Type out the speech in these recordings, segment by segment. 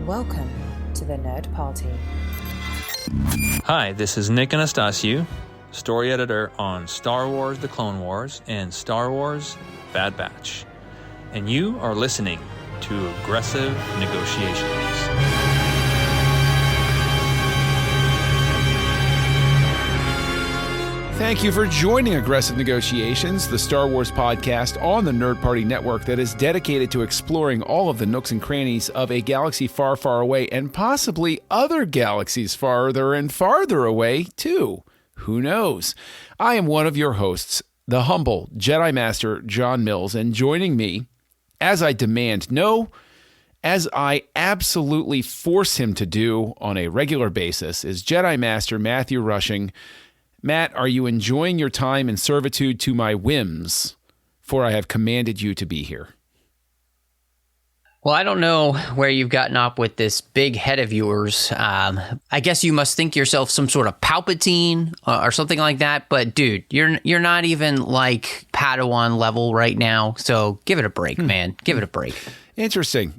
Welcome to the Nerd Party. Hi, this is Nick Anastasiou, story editor on Star Wars The Clone Wars and Star Wars Bad Batch. And you are listening to Aggressive Negotiations. Thank you for joining Aggressive Negotiations, the Star Wars podcast on the Nerd Party Network that is dedicated to exploring all of the nooks and crannies of a galaxy far, far away and possibly other galaxies farther and farther away, too. Who knows? I am one of your hosts, the humble Jedi Master John Mills, and joining me, as I demand, no, as I absolutely force him to do on a regular basis, is Jedi Master Matthew Rushing. Matt, are you enjoying your time in servitude to my whims, for I have commanded you to be here? Well, I don't know where you've gotten up with this big head of yours. I guess you must think yourself some sort of Palpatine or something like that. But dude, you're not even like Padawan level right now. So give it a break, man. Give it a break. Interesting.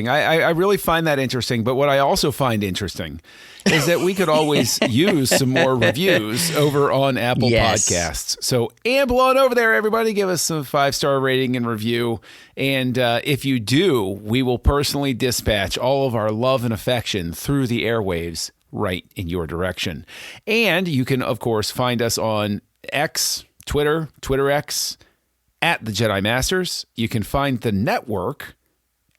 I really find that interesting. But what I also find interesting is that we could always use some more reviews over on Apple Podcasts. So amble on over there, everybody. Give us some 5-star rating and review. And if you do, we will personally dispatch all of our love and affection through the airwaves right in your direction. And you can, of course, find us on X, Twitter X, at the Jedi Masters. You can find the network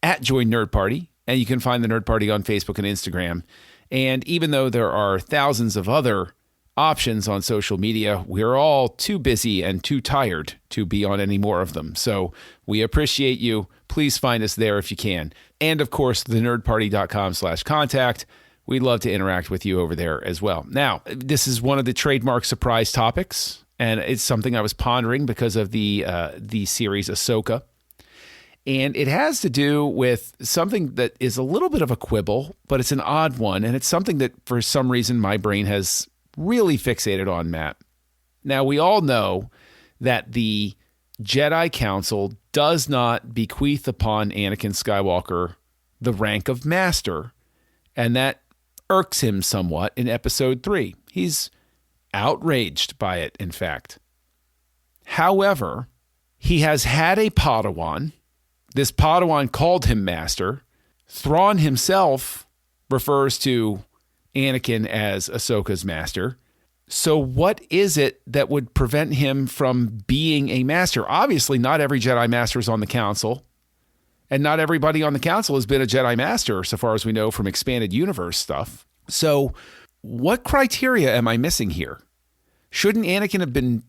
at Join Nerd Party, and you can find the Nerd Party on Facebook and Instagram. And even though there are thousands of other options on social media, we're all too busy and too tired to be on any more of them. So we appreciate you. Please find us there if you can. And of course, thenerdparty.com/contact. We'd love to interact with you over there as well. Now, this is one of the trademark surprise topics, and it's something I was pondering because of the series Ahsoka. And it has to do with something that is a little bit of a quibble, but it's an odd one. And it's something that for some reason my brain has really fixated on, Matt. Now, we all know that the Jedi Council does not bequeath upon Anakin Skywalker the rank of Master. And that irks him somewhat in Episode 3. He's outraged by it, in fact. However, he has had a Padawan. This Padawan called him Master. Thrawn himself refers to Anakin as Ahsoka's Master. So what is it that would prevent him from being a Master? Obviously, not every Jedi Master is on the Council. And not everybody on the Council has been a Jedi Master, so far as we know from expanded universe stuff. So what criteria am I missing here? Shouldn't Anakin have been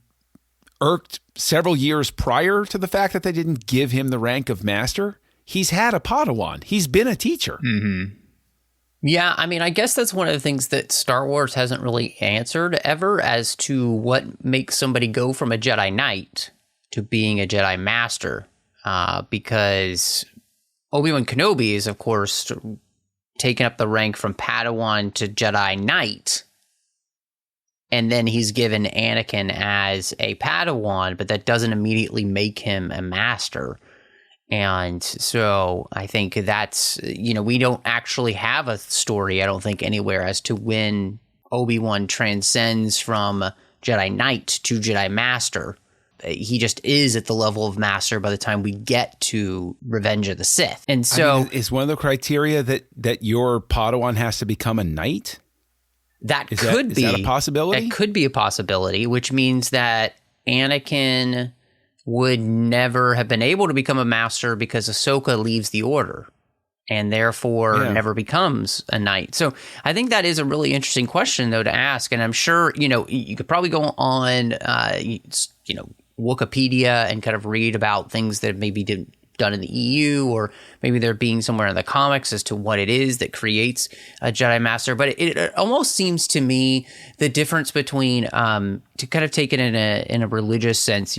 irked several years prior to the fact that they didn't give him the rank of Master? He's had a Padawan. He's been a teacher. Mm-hmm. Yeah, I mean, I guess that's one of the things that Star Wars hasn't really answered ever as to what makes somebody go from a Jedi Knight to being a Jedi Master. Because Obi-Wan Kenobi is, of course, taken up the rank from Padawan to Jedi Knight. And then he's given Anakin as a Padawan, but that doesn't immediately make him a Master. And so I think that's, we don't actually have a story, I don't think, anywhere as to when Obi-Wan transcends from Jedi Knight to Jedi Master. He just is at the level of Master by the time we get to Revenge of the Sith. And so is one of the criteria that your Padawan has to become a Knight? Is that a possibility? That could be a possibility, which means that Anakin would never have been able to become a Master because Ahsoka leaves the Order and therefore never becomes a Knight. So I think that is a really interesting question, though, to ask. And I'm sure, you could probably go on, Wikipedia and kind of read about things that maybe done in the EU, or maybe they're being somewhere in the comics as to what it is that creates a Jedi Master. But it almost seems to me the difference between, to kind of take it in a religious sense,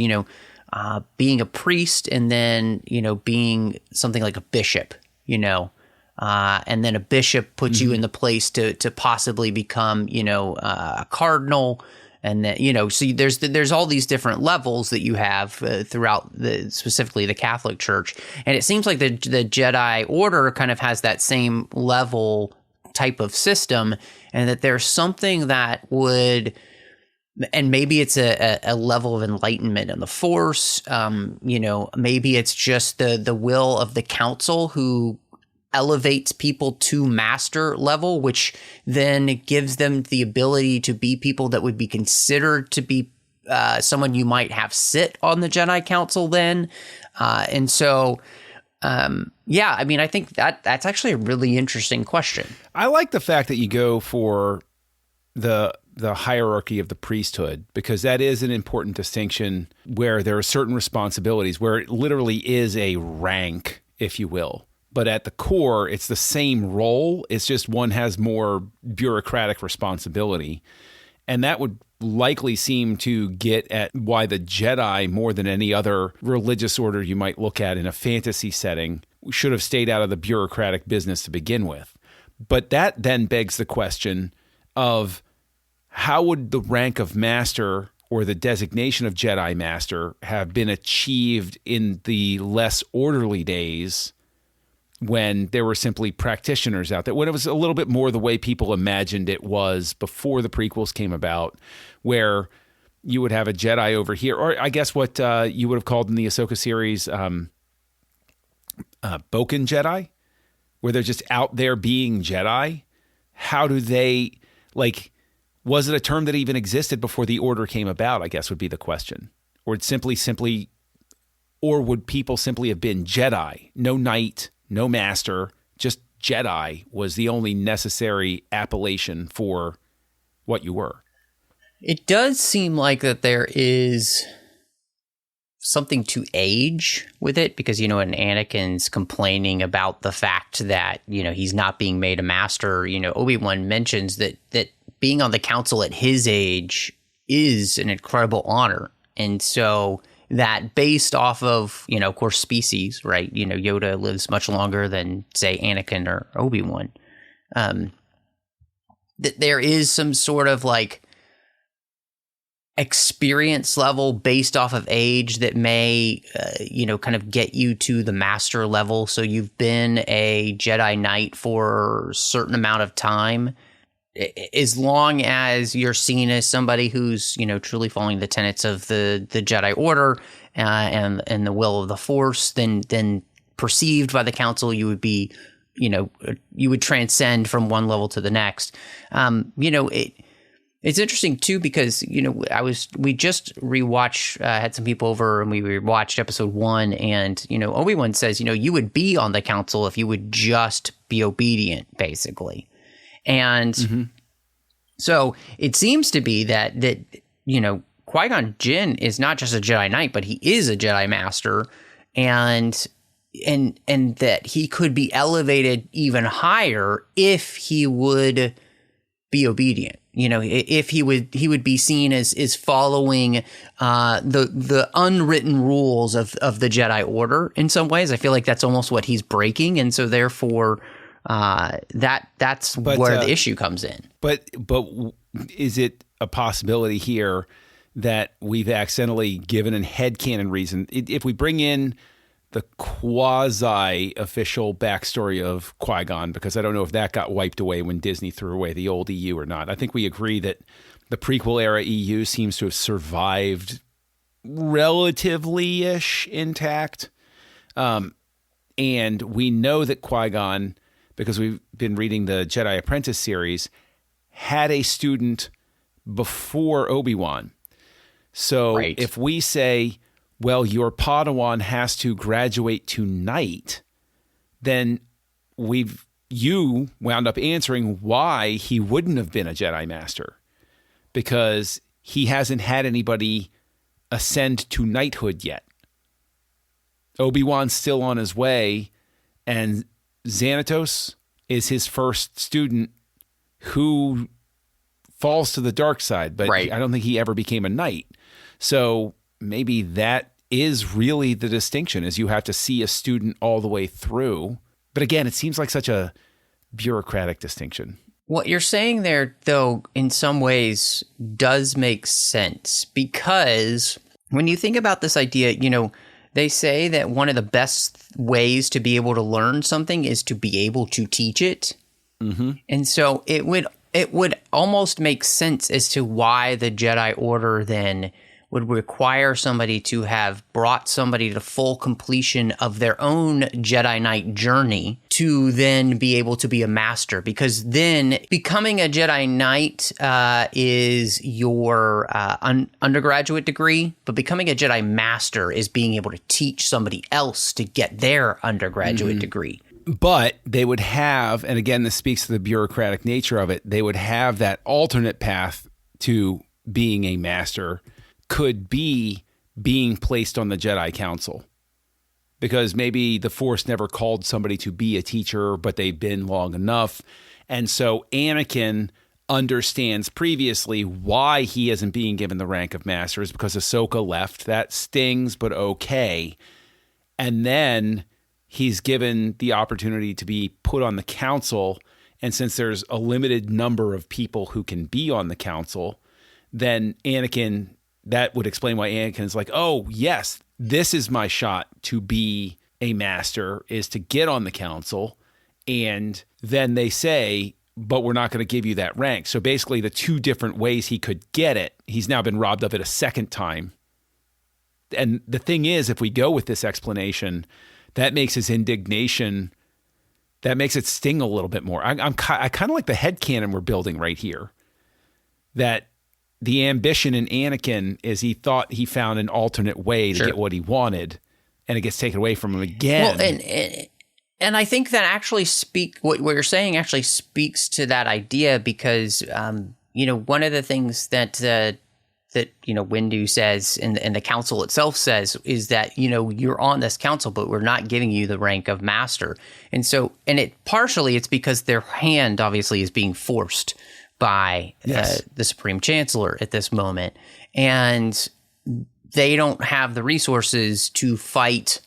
being a priest and then, being something like a bishop, and then a bishop puts you in the place to possibly become, a cardinal, And that, so there's all these different levels that you have throughout specifically the Catholic Church. And it seems like the Jedi Order kind of has that same level type of system, and that there's something that would, and maybe it's a level of enlightenment in the Force. Maybe it's just the will of the Council who elevates people to master level, which then gives them the ability to be people that would be considered to be someone you might have sit on the Jedi Council then. I think that's actually a really interesting question. I like the fact that you go for the hierarchy of the priesthood, because that is an important distinction where there are certain responsibilities where it literally is a rank, if you will. But at the core, it's the same role. It's just one has more bureaucratic responsibility. And that would likely seem to get at why the Jedi, more than any other religious order you might look at in a fantasy setting, should have stayed out of the bureaucratic business to begin with. But that then begs the question of how would the rank of master or the designation of Jedi Master have been achieved in the less orderly days when there were simply practitioners out there, when it was a little bit more the way people imagined it was before the prequels came about, where you would have a Jedi over here, or I guess what you would have called in the Ahsoka series, Boken Jedi, where they're just out there being Jedi. How do they, was it a term that even existed before the Order came about, I guess would be the question. Or or would people simply have been Jedi, no knight, no master, just Jedi was the only necessary appellation for what you were? It does seem like that there is something to age with it, because, and Anakin's complaining about the fact that, he's not being made a master. Obi-Wan mentions that being on the council at his age is an incredible honor. And so that based off of, of course, species, right? Yoda lives much longer than, say, Anakin or Obi-Wan. That there is some sort of experience level based off of age that may, kind of get you to the master level. So you've been a Jedi Knight for a certain amount of time. As long as you're seen as somebody who's, truly following the tenets of the Jedi Order and the will of the Force, then perceived by the Council, you would be, you would transcend from one level to the next. It's interesting too, because, we just rewatched, had some people over and we rewatched episode 1, and, Obi-Wan says, you would be on the Council if you would just be obedient, basically. And so it seems to be that Qui-Gon Jinn is not just a Jedi Knight, but he is a Jedi Master, and that he could be elevated even higher if he would be obedient. If he would be seen as following the unwritten rules of the Jedi Order in some ways. I feel like that's almost what he's breaking, and so therefore that's where the issue comes in. But is it a possibility here that we've accidentally given a headcanon reason? If we bring in the quasi-official backstory of Qui-Gon, because I don't know if that got wiped away when Disney threw away the old EU or not. I think we agree that the prequel era EU seems to have survived relatively-ish intact. And we know that Qui-Gon, because we've been reading the Jedi Apprentice series, had a student before Obi-Wan. So if we say, well, your Padawan has to graduate to Knight, then you wound up answering why he wouldn't have been a Jedi Master, because he hasn't had anybody ascend to knighthood yet. Obi-Wan's still on his way, and Xanatos is his first student who falls to the dark side, but I don't think he ever became a knight. So maybe that is really the distinction, is you have to see a student all the way through. But again, it seems like such a bureaucratic distinction. What you're saying there, though, in some ways does make sense, because when you think about this idea, they say that one of the best ways to be able to learn something is to be able to teach it. Mm-hmm. And so it would almost make sense as to why the Jedi Order then would require somebody to have brought somebody to full completion of their own Jedi Knight journey to then be able to be a master. Because then becoming a Jedi Knight is your undergraduate degree, but becoming a Jedi Master is being able to teach somebody else to get their undergraduate degree. But they would have, and again, this speaks to the bureaucratic nature of it, they would have that alternate path to being a master could be being placed on the Jedi Council, because maybe the Force never called somebody to be a teacher, but they've been long enough. And so Anakin understands previously why he isn't being given the rank of master is because Ahsoka left. That stings, but okay. And then he's given the opportunity to be put on the council. And since there's a limited number of people who can be on the council, then Anakin, that would explain why Anakin's like, oh, yes, this is my shot to be a master, is to get on the council. And then they say, but we're not going to give you that rank. So basically the two different ways he could get it, he's now been robbed of it a second time. And the thing is, if we go with this explanation, that makes his indignation, that makes it sting a little bit more. I kind of like the headcanon we're building right here, that the ambition in Anakin is he thought he found an alternate way to get what he wanted, and it gets taken away from him again. Well, and I think that actually what you're saying actually speaks to that idea, because one of the things that Windu says and the council itself says is that you're on this council, but we're not giving you the rank of master. And so, it's because their hand obviously is being forced by the Supreme Chancellor at this moment, and they don't have the resources to fight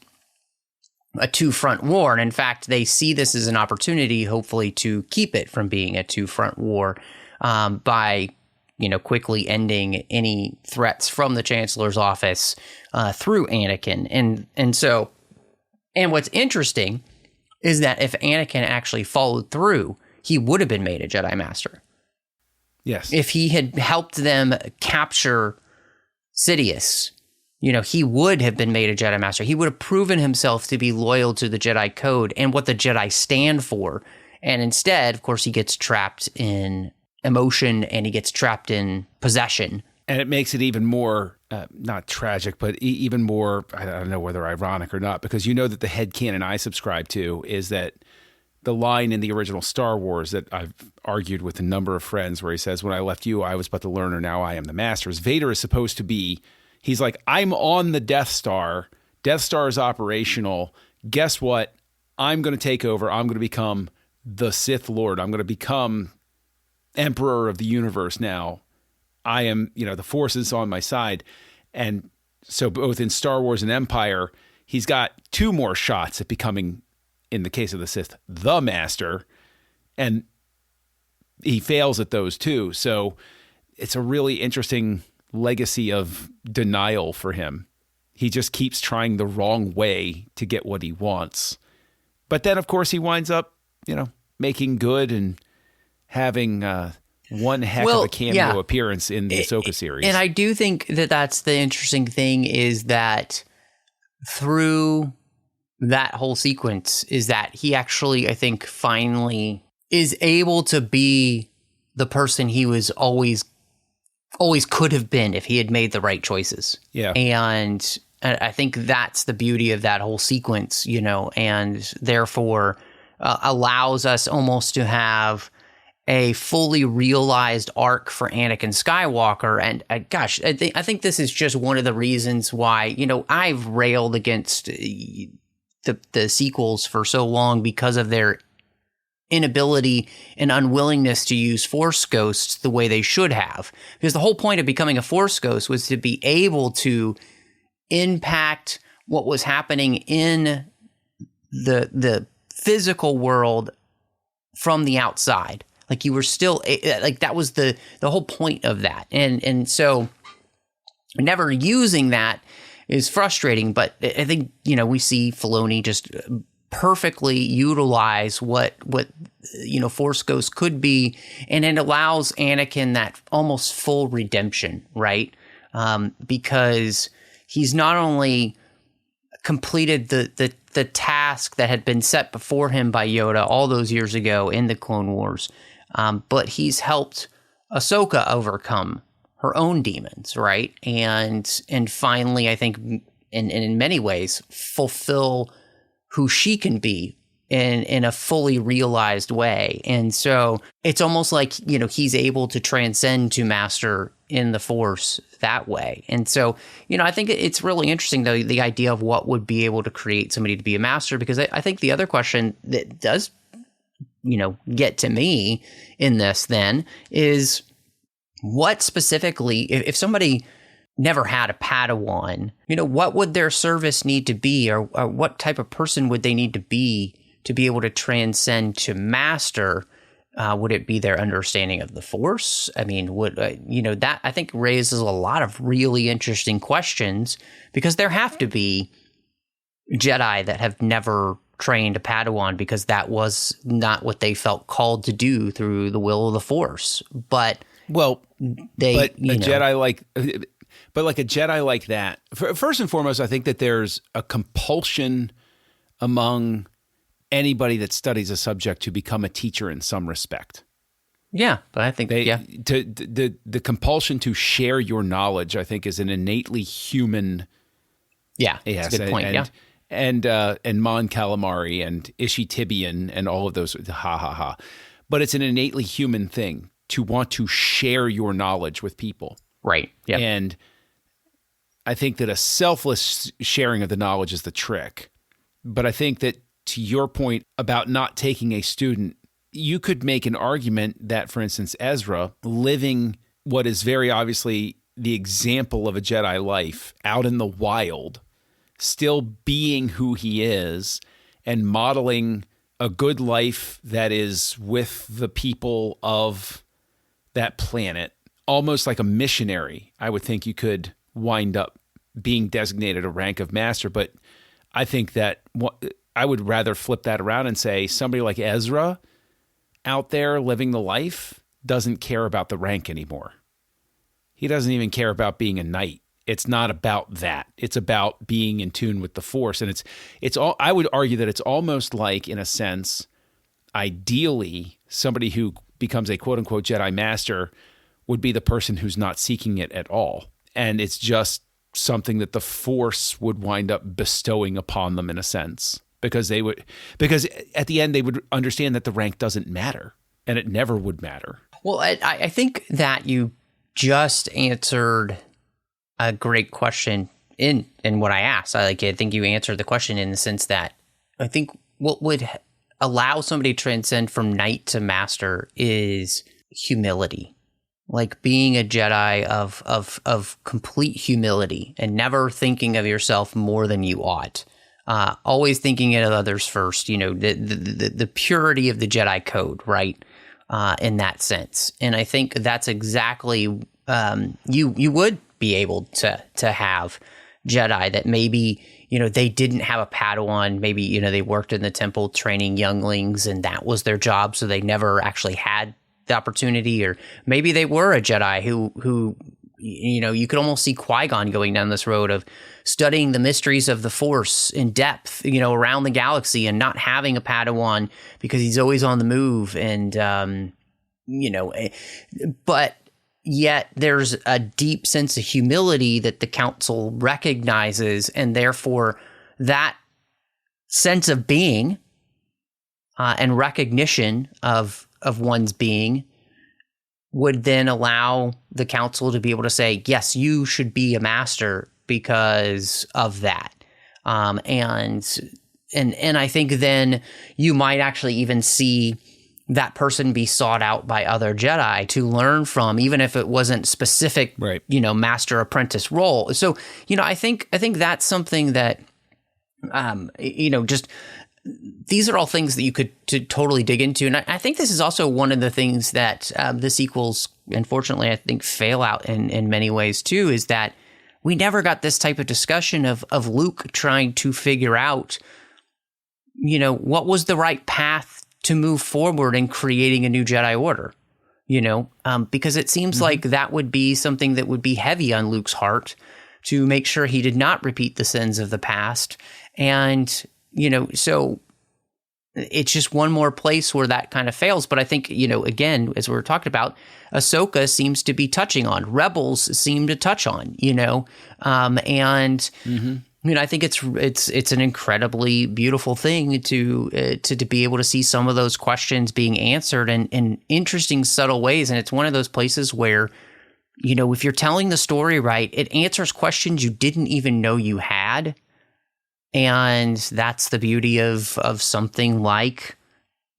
a two-front war. And in fact, they see this as an opportunity, hopefully, to keep it from being a two-front war by quickly ending any threats from the Chancellor's office through Anakin. And what's interesting is that if Anakin actually followed through, he would have been made a Jedi Master. Yes. If he had helped them capture Sidious, he would have been made a Jedi Master. He would have proven himself to be loyal to the Jedi Code and what the Jedi stand for. And instead, of course, he gets trapped in emotion and he gets trapped in possession. And it makes it even more, not tragic, but even more, I don't know whether ironic or not, because that the headcanon I subscribe to is that the line in the original Star Wars that I've argued with a number of friends where he says, when I left you, I was but the learner, now I am the master. Vader is supposed to be, he's like, I'm on the Death Star. Death Star is operational. Guess what? I'm going to take over. I'm going to become the Sith Lord. I'm going to become Emperor of the universe now. I am, the Force is on my side. And so both in Star Wars and Empire, he's got two more shots at becoming, in the case of the Sith, the Master, and he fails at those too. So it's a really interesting legacy of denial for him. He just keeps trying the wrong way to get what he wants. But then, of course, he winds up, making good and having one heck of a cameo appearance in the Ahsoka series. And I do think that that's the interesting thing, is that through that whole sequence is that he actually, I think, finally is able to be the person he was always could have been if he had made the right choices. Yeah. And I think that's the beauty of that whole sequence, and therefore allows us almost to have a fully realized arc for Anakin Skywalker. And I think this is just one of the reasons why, I've railed against the sequels for so long because of their inability and unwillingness to use Force ghosts the way they should have. Because the whole point of becoming a Force ghost was to be able to impact what was happening in the physical world from the outside. Like you were still like that was the whole point of that. And so never using that is frustrating, but I think, we see Filoni just perfectly utilize what Force Ghost could be, and it allows Anakin that almost full redemption, right? Because he's not only completed the task that had been set before him by Yoda all those years ago in the Clone Wars, but he's helped Ahsoka overcome her own demons, right? And finally, I think in many ways fulfill who she can be in a fully realized way. And so it's almost like, he's able to transcend to master in the Force that way. And so, I think it's really interesting, though, the idea of what would be able to create somebody to be a master, because I think the other question that does, get to me in this then is what specifically, if somebody never had a Padawan, what would their service need to be, or what type of person would they need to be able to transcend to master? Would it be their understanding of the Force? I mean, would that I think raises a lot of really interesting questions, because there have to be Jedi that have never trained a Padawan because that was not what they felt called to do through the will of the Force. But Jedi like. But like a Jedi like that, first and foremost, I think that there's a compulsion among anybody that studies a subject to become a teacher in some respect. Yeah, but I think the compulsion to share your knowledge, I think, is an innately human. Yeah, that's a good point. And Mon Calamari and Ishi Tibian and all of those, But it's an innately human thing to want to share your knowledge with people. Right. Yeah. And I think that a selfless sharing of the knowledge is the trick. But I think that to your point about not taking a student, you could make an argument that, for instance, Ezra, living what is very obviously the example of a Jedi life out in the wild, still being who he is and modeling a good life that is with the people of that planet, almost like a missionary, I would think you could wind up being designated a rank of master. But I think that I would rather flip that around and say somebody like Ezra out there living the life doesn't care about the rank anymore. He doesn't even care about being a knight. It's not about that. It's about being in tune with the Force. And it's all, I would argue that it's almost like, in a sense, ideally, somebody who becomes a quote unquote Jedi Master would be the person who's not seeking it at all. And it's just something that the Force would wind up bestowing upon them, in a sense, because at the end they would understand that the rank doesn't matter, and it never would matter. Well, I think that you just answered a great question in what I asked. I think you answered the question in the sense that I think what would allow somebody to transcend from knight to master is humility. Like being a Jedi of complete humility and never thinking of yourself more than you ought. Always thinking of others first, the purity of the Jedi code, right? In that sense. And I think that's exactly, you would be able to have Jedi that maybe, they didn't have a Padawan. Maybe, they worked in the temple training younglings and that was their job. So they never actually had the opportunity, or maybe they were a Jedi who you could almost see Qui-Gon going down this road of studying the mysteries of the Force in depth, around the galaxy, and not having a Padawan because he's always on the move. And, but yet there's a deep sense of humility that the Council recognizes, and therefore that sense of being and recognition of one's being would then allow the Council to be able to say, yes, you should be a master because of that. And I think then you might actually even see that person be sought out by other Jedi to learn from, even if it wasn't specific, right, master apprentice role. So, I think that's something that, just these are all things that you could totally dig into. And I think this is also one of the things that the sequels, unfortunately, I think fail out in many ways too, is that we never got this type of discussion of Luke trying to figure out, what was the right path to move forward in creating a new Jedi Order, because it seems like that would be something that would be heavy on Luke's heart to make sure he did not repeat the sins of the past. And, so it's just one more place where that kind of fails. But I think, again, as we were talking about, Ahsoka seems to be touching on, Rebels seem to touch on, and I think it's an incredibly beautiful thing to be able to see some of those questions being answered in interesting, subtle ways. And it's one of those places where, if you're telling the story right, it answers questions you didn't even know you had. And that's the beauty of something like,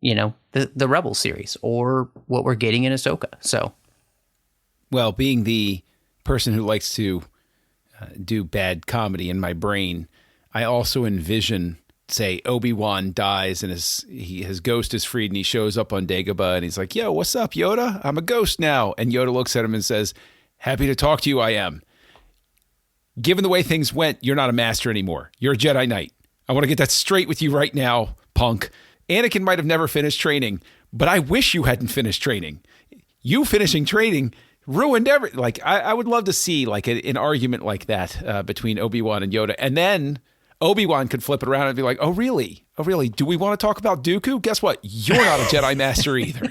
the Rebel series or what we're getting in Ahsoka. So, well, being the person who likes to do bad comedy in my brain, I also envision, say, Obi-Wan dies and his ghost is freed and he shows up on Dagobah and he's like, "Yo, what's up, Yoda? I'm a ghost now." And Yoda looks at him and says, "Happy to talk to you, I am. Given the way things went, you're not a master anymore. You're a Jedi Knight. I want to get that straight with you right now, punk. Anakin might have never finished training, but I wish you hadn't finished training. You finishing training ruined everything." Like, I would love to see like an argument like that between Obi-Wan and Yoda. And then Obi-Wan could flip it around and be like, "Oh, really? Oh, really? Do we want to talk about Dooku? Guess what? You're not a Jedi Master either."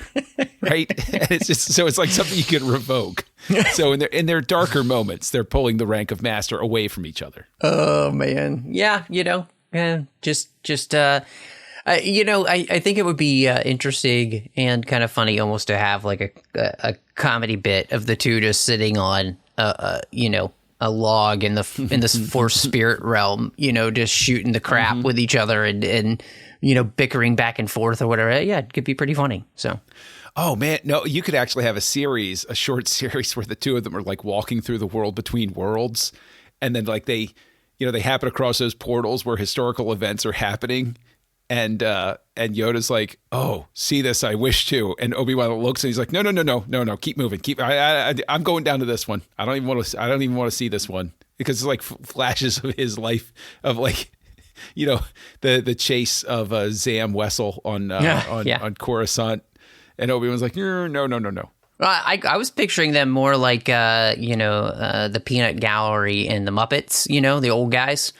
Right? And it's just, so it's like something you could revoke. So in their darker moments, they're pulling the rank of master away from each other. Oh man. Yeah. I think it would be interesting and kind of funny almost to have like a comedy bit of the two just sitting on, a log in this Force spirit realm, just shooting the crap with each other and bickering back and forth or whatever. Yeah, it could be pretty funny. So. Oh man, no, you could actually have a short series where the two of them are like walking through the world between worlds, and then like they happen across those portals where historical events are happening, and Yoda's like, "Oh, see this? I wish to." And Obi-Wan looks and he's like, "No, keep moving, I'm going down to this one. I don't even want to see this one," because it's like flashes of his life of like, the chase of Zam Wessel on Coruscant. And Obi-Wan's like, no. I was picturing them more like, the Peanut Gallery and the Muppets, the old guys.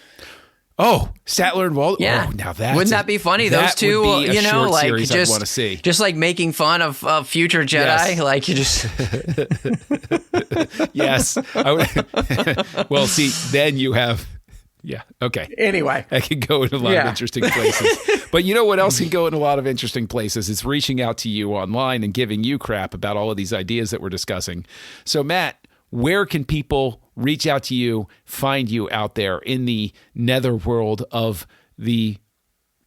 Oh, Statler and Waldorf. Yeah. Oh, now that wouldn't that be funny? Those two, like just want to see. Just like making fun of future Jedi. Yes. Like you just. Yes. Well, see, then you have. Yeah. Okay. Anyway, I could go in a lot of interesting places. But you know what else can go in a lot of interesting places? It's reaching out to you online and giving you crap about all of these ideas that we're discussing. So, Matt, where can people reach out to you, find you out there in the netherworld of the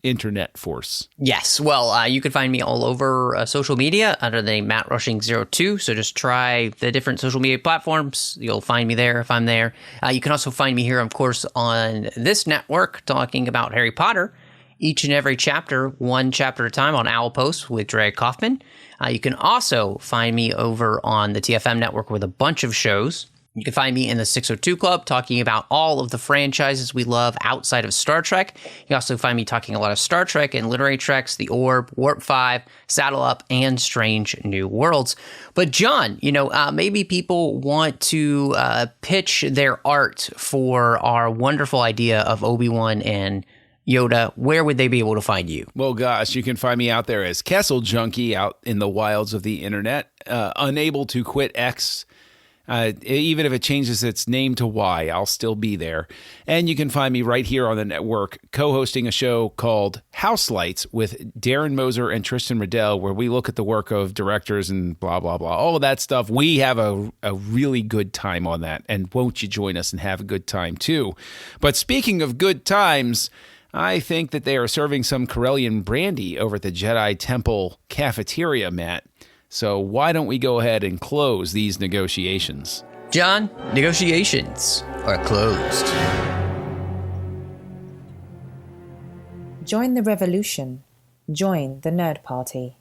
internet force? Yes. Well, you can find me all over social media under the name Matt Rushing02. So just try the different social media platforms. You'll find me there if I'm there. You can also find me here, of course, on this network talking about Harry Potter. Each and every chapter, one chapter at a time on Owl Post with Dre Kaufman. You can also find me over on the TFM network with a bunch of shows. You can find me in the 602 Club talking about all of the franchises we love outside of Star Trek. You can also find me talking a lot of Star Trek and literary treks, The Orb, Warp 5, Saddle Up, and Strange New Worlds. But John, maybe people want to pitch their art for our wonderful idea of Obi-Wan and Yoda. Where would they be able to find you? Well, gosh, you can find me out there as Kessel Junkie out in the wilds of the internet, unable to quit X. Even if it changes its name to Y, I'll still be there. And you can find me right here on the network, co-hosting a show called House Lights with Darren Moser and Tristan Riddell, where we look at the work of directors and blah, blah, blah, all of that stuff. We have a really good time on that. And won't you join us and have a good time too? But speaking of good times, I think that they are serving some Corellian brandy over at the Jedi Temple cafeteria, Matt. So why don't we go ahead and close these negotiations? John, negotiations are closed. Join the revolution. Join the Nerd Party.